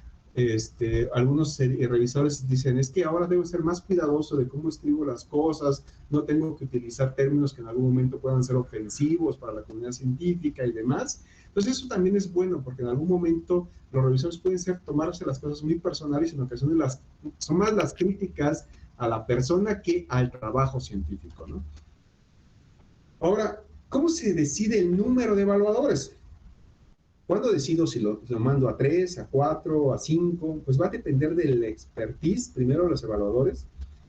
algunos revisadores dicen, es que ahora debo ser más cuidadoso de cómo escribo las cosas, no tengo que utilizar términos que en algún momento puedan ser ofensivos para la comunidad científica y demás. Entonces eso también es bueno, porque en algún momento los revisores pueden tomarse las cosas muy personales y en ocasiones son más las críticas a la persona que al trabajo científico, ¿no? Ahora, ¿cómo se decide el número de evaluadores? ¿Cuándo decido si lo mando a 3, a 4, a 5? Pues va a depender del expertise, primero de los evaluadores.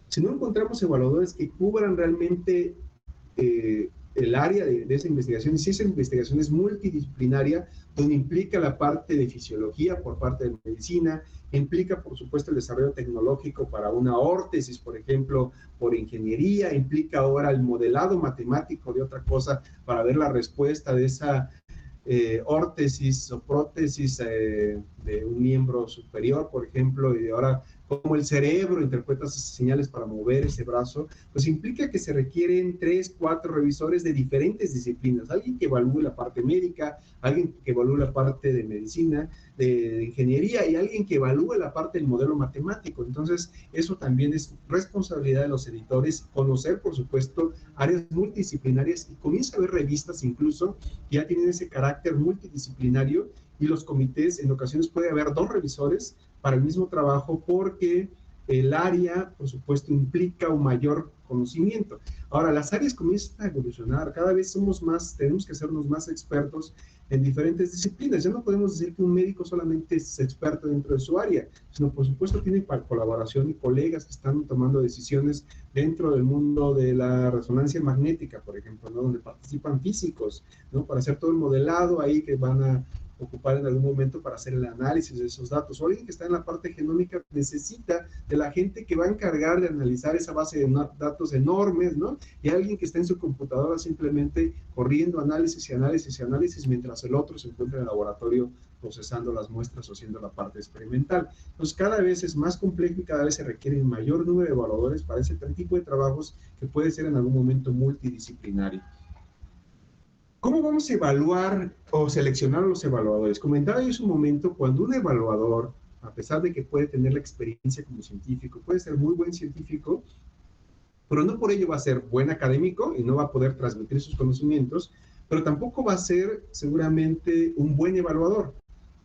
Si no encontramos evaluadores que cubran realmente el área de esa investigación, y si esa investigación es multidisciplinaria, donde implica la parte de fisiología por parte de medicina, implica, por supuesto, el desarrollo tecnológico para una órtesis, por ejemplo, por ingeniería, implica ahora el modelado matemático de otra cosa para ver la respuesta de esa órtesis o prótesis de un miembro superior, por ejemplo, y ahora cómo el cerebro interpreta esas señales para mover ese brazo, pues implica que se requieren 3, 4 revisores de diferentes disciplinas, alguien que evalúe la parte médica, alguien que evalúe la parte de medicina, de ingeniería y alguien que evalúe la parte del modelo matemático. Entonces, eso también es responsabilidad de los editores, conocer, por supuesto, áreas multidisciplinarias y comienza a haber revistas incluso que ya tienen ese carácter multidisciplinario y los comités, en ocasiones puede haber 2 revisores para el mismo trabajo porque el área, por supuesto, implica un mayor conocimiento. Ahora, las áreas comienzan a evolucionar, cada vez somos más, tenemos que hacernos más expertos en diferentes disciplinas. Ya no podemos decir que un médico solamente es experto dentro de su área, sino por supuesto tiene colaboración y colegas que están tomando decisiones dentro del mundo de la resonancia magnética, por ejemplo, ¿no? Donde participan físicos, ¿no? Para hacer todo el modelado ahí que van a ocupar en algún momento para hacer el análisis de esos datos. O alguien que está en la parte genómica necesita de la gente que va a encargar de analizar esa base de datos enormes, ¿no? Y alguien que está en su computadora simplemente corriendo análisis y análisis y análisis, mientras el otro se encuentra en el laboratorio procesando las muestras o haciendo la parte experimental. Entonces, cada vez es más complejo y cada vez se requiere un mayor número de evaluadores para ese tipo de trabajos que puede ser en algún momento multidisciplinario. ¿Cómo vamos a evaluar o seleccionar a los evaluadores? Comentaba yo hace un momento, cuando un evaluador, a pesar de que puede tener la experiencia como científico, puede ser muy buen científico, pero no por ello va a ser buen académico y no va a poder transmitir sus conocimientos, pero tampoco va a ser seguramente un buen evaluador,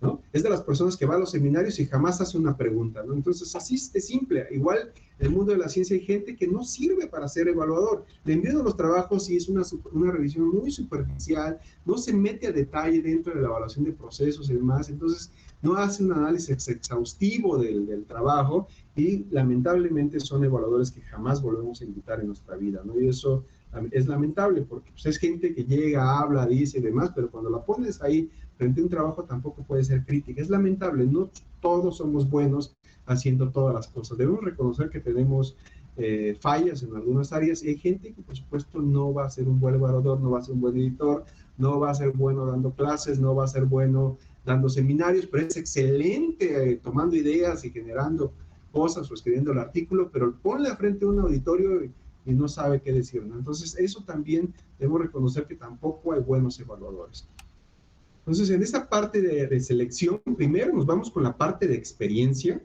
¿no? Es de las personas que va a los seminarios y jamás hace una pregunta, ¿no? Entonces, así es simple. Igual, en el mundo de la ciencia hay gente que no sirve para ser evaluador. Le envían los trabajos y es una revisión muy superficial, no se mete a detalle dentro de la evaluación de procesos y demás, entonces no hace un análisis exhaustivo del trabajo y lamentablemente son evaluadores que jamás volvemos a invitar en nuestra vida, ¿no? Y eso es lamentable porque pues, es gente que llega, habla, dice y demás, pero cuando la pones ahí frente a un trabajo tampoco puede ser crítica. Es lamentable, no todos somos buenos haciendo todas las cosas. Debemos reconocer que tenemos fallas en algunas áreas y hay gente que por supuesto no va a ser un buen evaluador, no va a ser un buen editor, no va a ser bueno dando clases, no va a ser bueno dando seminarios, pero es excelente tomando ideas y generando cosas o escribiendo el artículo, pero ponle frente a un auditorio y no sabe qué decir, ¿no? Entonces, eso también debemos reconocer que tampoco hay buenos evaluadores. Entonces, en esta parte de selección, primero nos vamos con la parte de experiencia.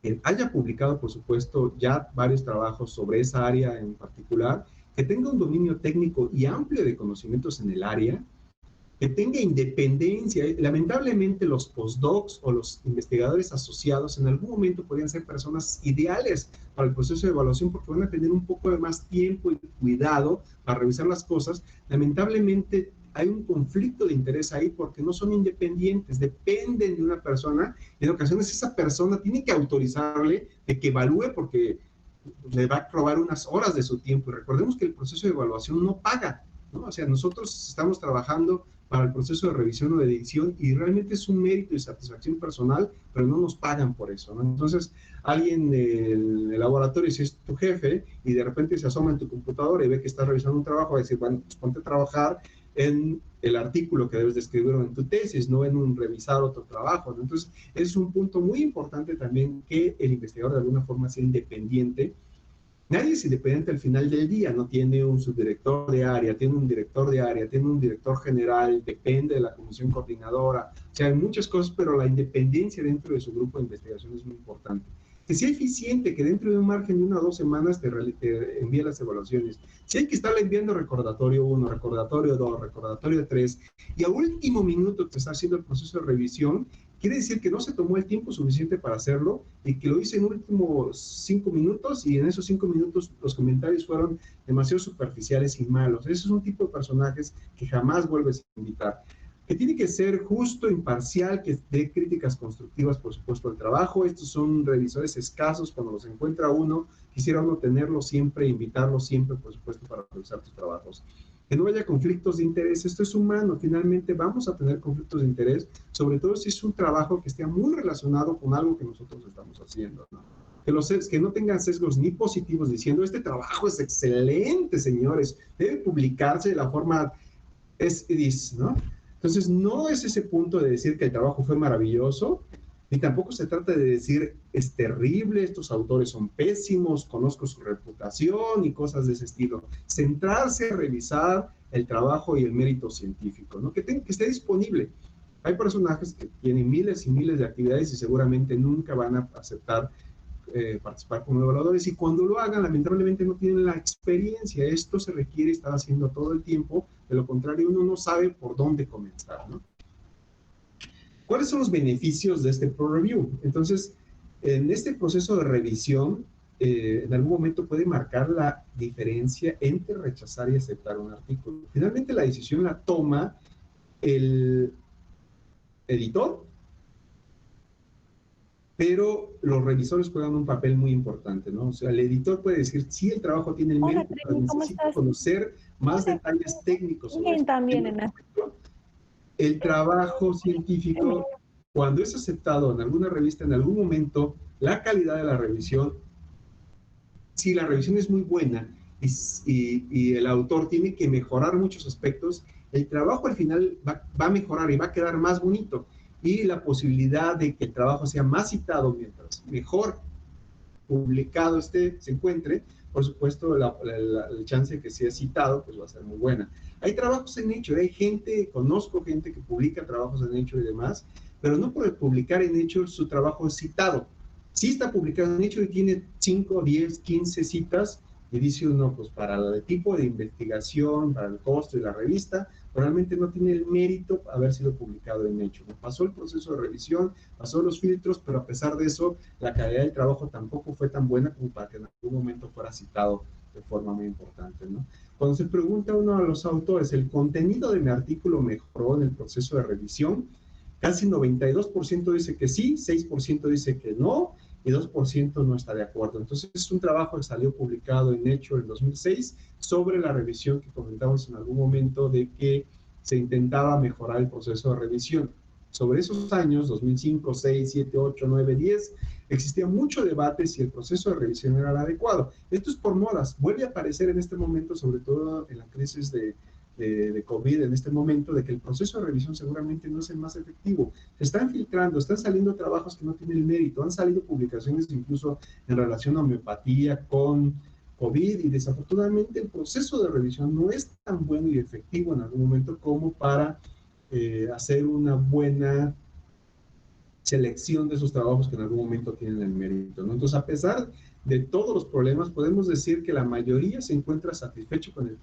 Que haya publicado, por supuesto, ya varios trabajos sobre esa área en particular, que tenga un dominio técnico y amplio de conocimientos en el área, que tenga independencia. Lamentablemente los postdocs o los investigadores asociados en algún momento podrían ser personas ideales para el proceso de evaluación porque van a tener un poco de más tiempo y cuidado para revisar las cosas. Lamentablemente hay un conflicto de interés ahí porque no son independientes, dependen de una persona y en ocasiones esa persona tiene que autorizarle de que evalúe porque le va a robar unas horas de su tiempo. Y recordemos que el proceso de evaluación no paga, ¿no? O sea, nosotros estamos trabajando para el proceso de revisión o de edición y realmente es un mérito y satisfacción personal, pero no nos pagan por eso, ¿no? Entonces, alguien del laboratorio, si es tu jefe y de repente se asoma en tu computadora y ve que estás revisando un trabajo, va a decir, bueno, pues ponte a trabajar en el artículo que debes de escribir en tu tesis, no en un revisar otro trabajo, ¿no? Entonces, es un punto muy importante también que el investigador de alguna forma sea independiente. Nadie es independiente al final del día, no tiene un subdirector de área, tiene un director de área, tiene un director general, depende de la comisión coordinadora, o sea, hay muchas cosas, pero la independencia dentro de su grupo de investigación es muy importante. Que sea eficiente, que dentro de un margen de 1 o 2 semanas te envíe las evaluaciones. Si hay que estarle enviando recordatorio 1, recordatorio 2, recordatorio 3, y a último minuto te está haciendo el proceso de revisión, quiere decir que no se tomó el tiempo suficiente para hacerlo y que lo hice en últimos 5 minutos y en esos 5 minutos los comentarios fueron demasiado superficiales y malos. Ese es un tipo de personajes que jamás vuelves a invitar. Que tiene que ser justo, imparcial, que dé críticas constructivas, por supuesto, al trabajo. Estos son revisores escasos, cuando los encuentra uno, quisiera uno tenerlos siempre, invitarlos siempre, por supuesto, para revisar tus trabajos. Que no haya conflictos de interés, esto es humano, finalmente vamos a tener conflictos de interés, sobre todo si es un trabajo que esté muy relacionado con algo que nosotros estamos haciendo, ¿no? Que no tengan sesgos ni positivos diciendo, este trabajo es excelente, señores, debe publicarse de la forma es, ¿no? Entonces, no es ese punto de decir que el trabajo fue maravilloso, ni tampoco se trata de decir, es terrible, estos autores son pésimos, conozco su reputación y cosas de ese estilo. Centrarse a revisar el trabajo y el mérito científico, ¿no? Que esté disponible. Hay personajes que tienen miles y miles de actividades y seguramente nunca van a aceptar participar como evaluadores, y cuando lo hagan, lamentablemente no tienen la experiencia. Esto se requiere estar haciendo todo el tiempo, de lo contrario uno no sabe por dónde comenzar, ¿no? ¿Cuáles son los beneficios de este Pro Review? Entonces, en este proceso de revisión, en algún momento puede marcar la diferencia entre rechazar y aceptar un artículo. Finalmente la decisión la toma el editor, pero los revisores juegan un papel muy importante, ¿no? O sea, el editor puede decir, sí, el trabajo tiene el mérito, pero necesito conocer más detalles técnicos sobre esto. También, el trabajo científico, cuando es aceptado en alguna revista, en algún momento, la calidad de la revisión, si la revisión es muy buena y el autor tiene que mejorar muchos aspectos, el trabajo al final va a mejorar y va a quedar más bonito. Y la posibilidad de que el trabajo sea más citado mientras mejor publicado se encuentre, por supuesto, la chance de que sea citado, pues va a ser muy buena. Hay trabajos en Nature, hay gente, conozco gente que publica trabajos en Nature y demás, pero no por publicar en Nature su trabajo es citado. Sí está publicado en Nature y tiene 5, 10, 15 citas, y dice uno, pues para el tipo de investigación, para el costo de la revista, realmente no tiene el mérito haber sido publicado en Nature. Pasó el proceso de revisión, pasó los filtros, pero a pesar de eso, la calidad del trabajo tampoco fue tan buena como para que en algún momento fuera citado de forma muy importante, ¿no? Cuando se pregunta uno a los autores, ¿el contenido de mi artículo mejoró en el proceso de revisión? Casi 92% dice que sí, 6% dice que no, y 2% no está de acuerdo. Entonces, es un trabajo que salió publicado en Nature en 2006 sobre la revisión que comentamos en algún momento de que se intentaba mejorar el proceso de revisión. Sobre esos años, 2005, 6, 7, 8, 9, 10, existía mucho debate si el proceso de revisión era el adecuado. Esto es por modas. Vuelve a aparecer en este momento, sobre todo en la crisis de COVID en este momento, de que el proceso de revisión seguramente no es el más efectivo. Se están filtrando, están saliendo trabajos que no tienen el mérito, han salido publicaciones incluso en relación a homeopatía con COVID, y desafortunadamente el proceso de revisión no es tan bueno y efectivo en algún momento como para hacer una buena selección de esos trabajos que en algún momento tienen el mérito, ¿no? Entonces, a pesar de todos los problemas, podemos decir que la mayoría se encuentra satisfecho con el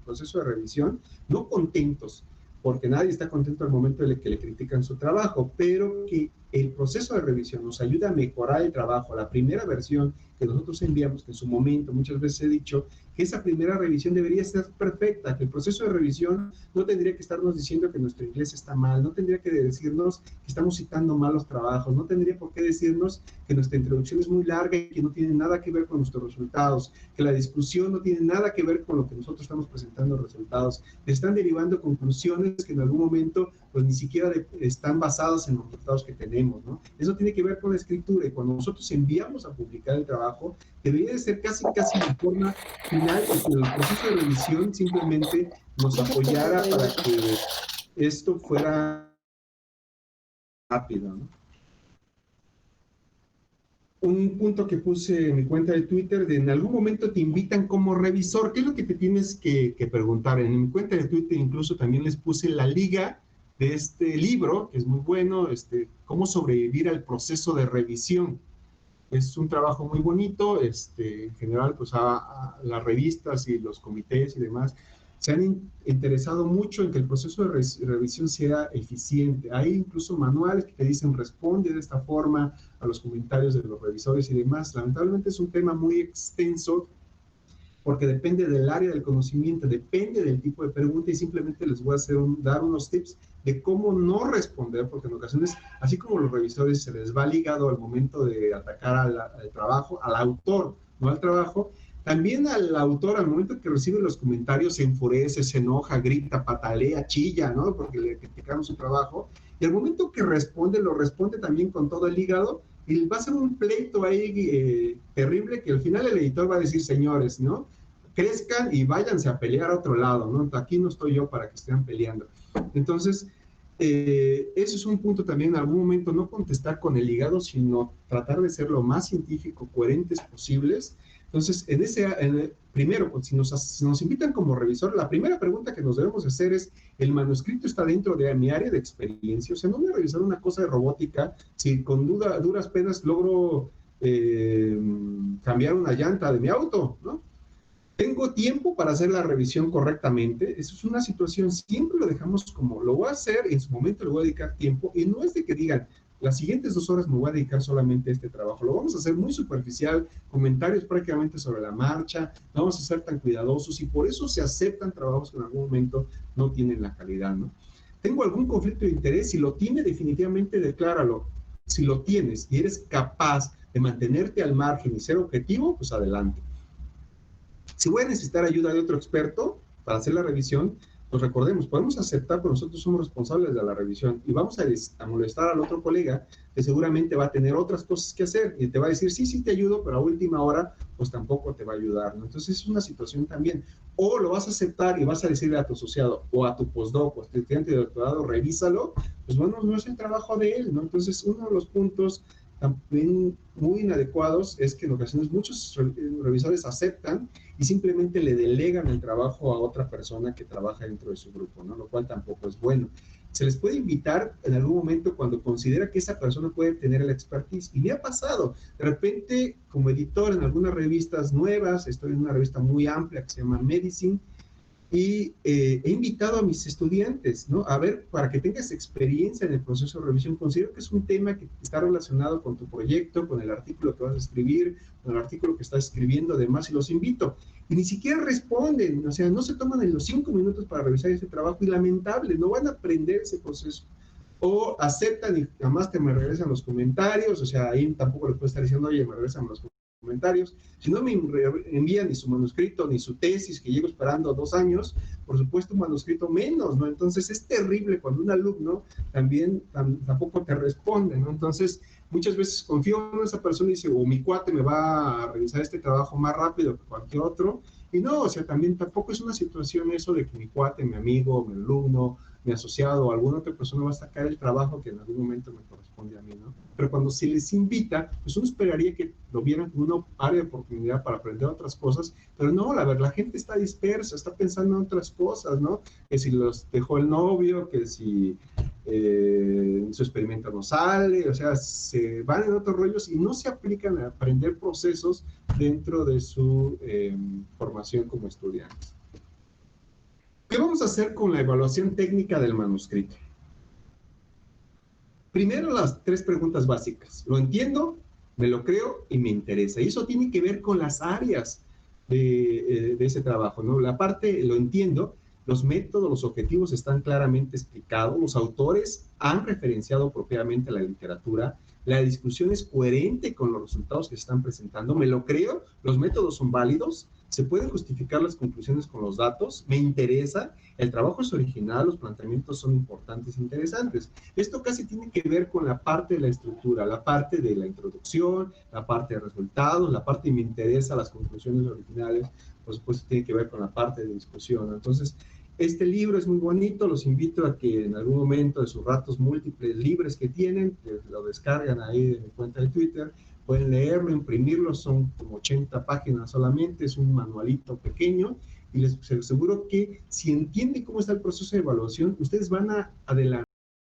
proceso de revisión, no contentos, porque nadie está contento al momento de que le critican su trabajo, pero que el proceso de revisión nos ayuda a mejorar el trabajo. La primera versión que nosotros enviamos, que en su momento muchas veces he dicho que esa primera revisión debería ser perfecta, que el proceso de revisión no tendría que estarnos diciendo que nuestro inglés está mal, no tendría que decirnos que estamos citando mal los trabajos, no tendría por qué decirnos que nuestra introducción es muy larga y que no tiene nada que ver con nuestros resultados, que la discusión no tiene nada que ver con lo que nosotros estamos presentando resultados. Están derivando conclusiones que en algún momento pues ni siquiera están basadas en los resultados que tenemos, ¿no? Eso tiene que ver con la escritura, y cuando nosotros enviamos a publicar el trabajo, debería de ser casi de forma final, porque el proceso de revisión simplemente nos apoyara para que esto fuera rápido, ¿no? un punto que puse en mi cuenta de Twitter, de en algún momento te invitan como revisor. ¿Qué es lo que te tienes que preguntar? En mi cuenta de Twitter incluso también les puse la liga de este libro, que es muy bueno, cómo sobrevivir al proceso de revisión. Es un trabajo muy bonito, en general, pues las revistas y los comités y demás se han interesado mucho en que el proceso de revisión sea eficiente. Hay incluso manuales que te dicen responde de esta forma a los comentarios de los revisores y demás. Lamentablemente es un tema muy extenso porque depende del área del conocimiento, depende del tipo de pregunta y simplemente les voy a dar unos tips de cómo no responder, porque en ocasiones, así como los revisores se les va ligado al momento de atacar al trabajo, al autor, no al trabajo, también al autor, al momento que recibe los comentarios, se enfurece, se enoja, grita, patalea, chilla, ¿no? Porque le criticaron su trabajo. Y al momento que responde, lo responde también con todo el hígado y va a ser un pleito ahí terrible que al final el editor va a decir, señores, ¿no? Crezcan y váyanse a pelear a otro lado, ¿no? Aquí no estoy yo para que estén peleando. Entonces, eso es un punto también, en algún momento no contestar con el hígado, sino tratar de ser lo más científico, coherentes posibles. Entonces, primero, si nos invitan como revisor, la primera pregunta que nos debemos hacer es, ¿el manuscrito está dentro de mi área de experiencia? O sea, no voy a revisar una cosa de robótica si con duras penas logro cambiar una llanta de mi auto, ¿no? ¿Tengo tiempo para hacer la revisión correctamente? Eso es una situación, siempre lo dejamos como, lo voy a hacer, en su momento le voy a dedicar tiempo, y no es de que digan, las siguientes 2 horas me voy a dedicar solamente a este trabajo, lo vamos a hacer muy superficial, comentarios prácticamente sobre la marcha, no vamos a ser tan cuidadosos, y por eso se aceptan trabajos que en algún momento no tienen la calidad, ¿no? ¿Tengo algún conflicto de interés? Si lo tiene, definitivamente decláralo. Si lo tienes y eres capaz de mantenerte al margen y ser objetivo, pues adelante. Si voy a necesitar ayuda de otro experto para hacer la revisión, pues recordemos, podemos aceptar que nosotros somos responsables de la revisión y vamos a molestar al otro colega que seguramente va a tener otras cosas que hacer y te va a decir, sí, sí te ayudo, pero a última hora, pues tampoco te va a ayudar, ¿no? Entonces es una situación también. O lo vas a aceptar y vas a decirle a tu asociado o a tu postdoc o a tu estudiante de doctorado, revísalo, pues bueno, no es el trabajo de él, ¿no? Entonces uno de los puntos también muy inadecuados es que en ocasiones muchos revisores aceptan y simplemente le delegan el trabajo a otra persona que trabaja dentro de su grupo, ¿no? Lo cual tampoco es bueno. Se les puede invitar en algún momento cuando considera que esa persona puede tener el expertise. Y me ha pasado, de repente, como editor en algunas revistas nuevas, estoy en una revista muy amplia que se llama Medicine, y he invitado a mis estudiantes, ¿no? A ver, para que tengas experiencia en el proceso de revisión, considero que es un tema que está relacionado con tu proyecto, con el artículo que vas a escribir, con el artículo que estás escribiendo, además, y los invito. Y ni siquiera responden, o sea, no se toman en los 5 minutos para revisar ese trabajo, y lamentable, no van a aprender ese proceso. O aceptan y jamás te me regresan los comentarios, o sea, ahí tampoco les puedo estar diciendo, oye, me regresan los comentarios. Si no me envían ni su manuscrito ni su tesis, que llevo esperando 2 años, por supuesto un manuscrito menos, ¿no? Entonces es terrible cuando un alumno también tampoco te responde, ¿no? Entonces muchas veces confío en esa persona y dice, o mi cuate me va a revisar este trabajo más rápido que cualquier otro, y no, o sea, también tampoco es una situación eso de que mi cuate, mi amigo, mi alumno, mi asociado o alguna otra persona va a sacar el trabajo que en algún momento me corresponde a mí, ¿no? Pero cuando se les invita, pues uno esperaría que lo vieran como una área de oportunidad para aprender otras cosas, pero no, la gente está dispersa, está pensando en otras cosas, ¿no? Que si los dejó el novio, que si su experimento no sale, o sea, se van en otros rollos y no se aplican a aprender procesos dentro de su formación como estudiantes. ¿Qué vamos a hacer con la evaluación técnica del manuscrito? Primero, las 3 preguntas básicas. ¿Lo entiendo? ¿Me lo creo? Y me interesa. Y eso tiene que ver con las áreas de ese trabajo, ¿no? La parte, lo entiendo, los métodos, los objetivos están claramente explicados, los autores han referenciado propiamente la literatura, la discusión es coherente con los resultados que se están presentando, me lo creo, los métodos son válidos, se pueden justificar las conclusiones con los datos, me interesa, el trabajo es original, los planteamientos son importantes e interesantes. Esto casi tiene que ver con la parte de la estructura, la parte de la introducción, la parte de resultados, la parte de me interesa, las conclusiones originales, por supuesto tiene que ver con la parte de discusión. Entonces, este libro es muy bonito, los invito a que en algún momento de sus ratos múltiples libres que tienen, que lo descargan ahí de mi cuenta de Twitter, pueden leerlo, imprimirlo, son como 80 páginas solamente, es un manualito pequeño, y les aseguro que si entienden cómo está el proceso de evaluación, ustedes van a